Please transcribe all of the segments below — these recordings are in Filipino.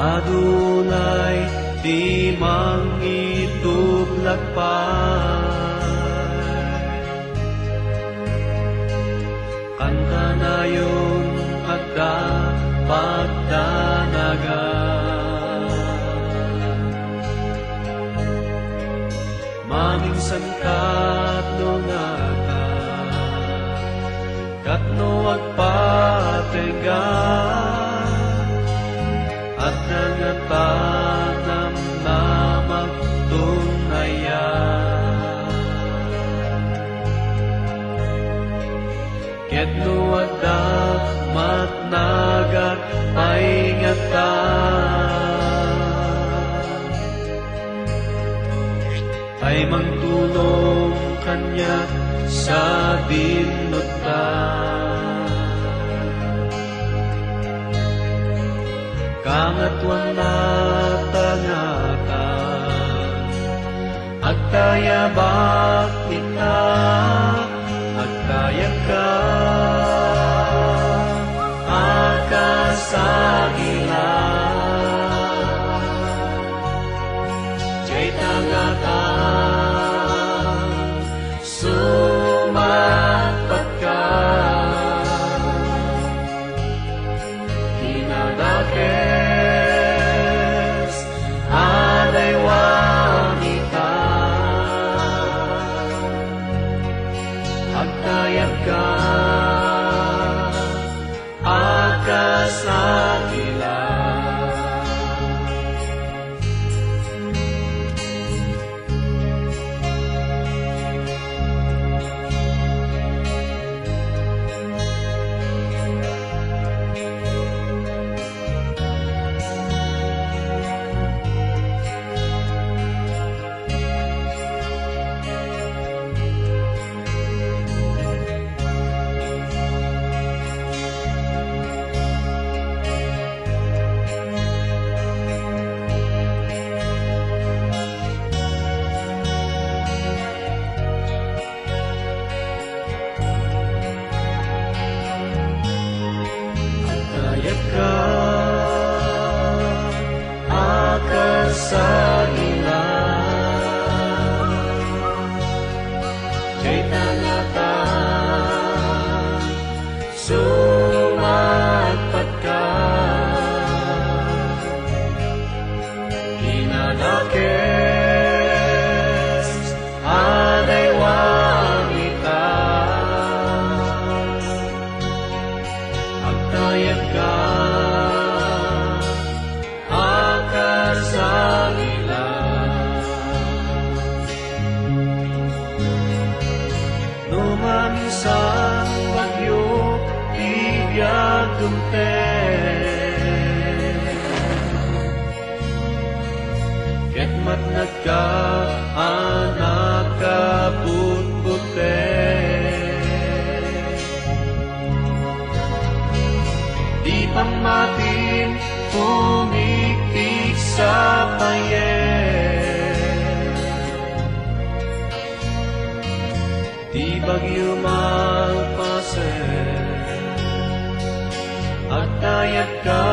adunay di mangitublakpay. Kanta na yun at dapat danagan. Maminsan katno nga ka, katno agpategan, at nangatanam na magtunayan. Ketno agda matnagat paingatan, ay mangtulong kanya sa dinutan. Kangatwan na tangatan, agtayabak kita, agtayag ka, akasagilan. Jay tangatan, sumapat ka, kinadakes, aday wanita, agtayag ka, akasagilan. Agtayag ka, akasagilan. Jay tangatan, sumapat ka, kinadakes, aday wanita, agtayag ka, akasagilan. Numamisang bagyo, ibiyag dumten, ket matnag ka, anak kabutbuten. Di pamatin, pumiktik sa payen, di bagyo magpasen, agtayag ka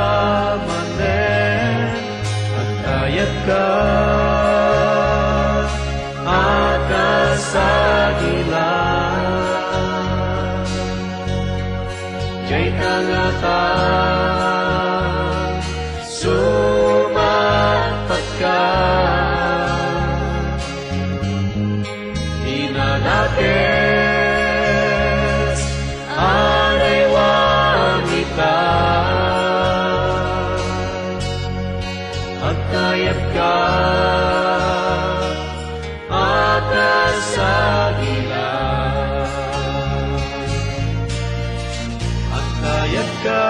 manen, agtayag ka, akasagilan. Jay tangatan, sumapat ka, inadakes, aday wanita, agtayag ka, akasagilan. Agtayag ka,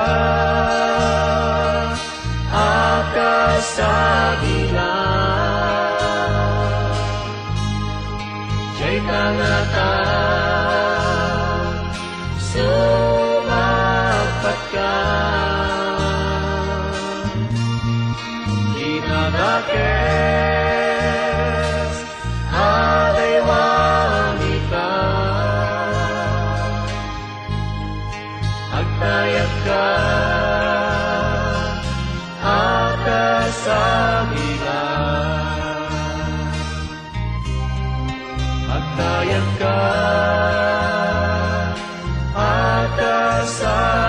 akasagilan. Jay tangatan, sumapat ka, kinadakes, aday wanita, agtayag ka, kasabilan. Magtayag ka at kasabilan.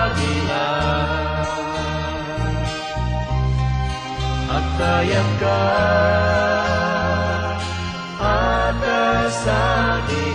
Magtayag ka at kasabilan.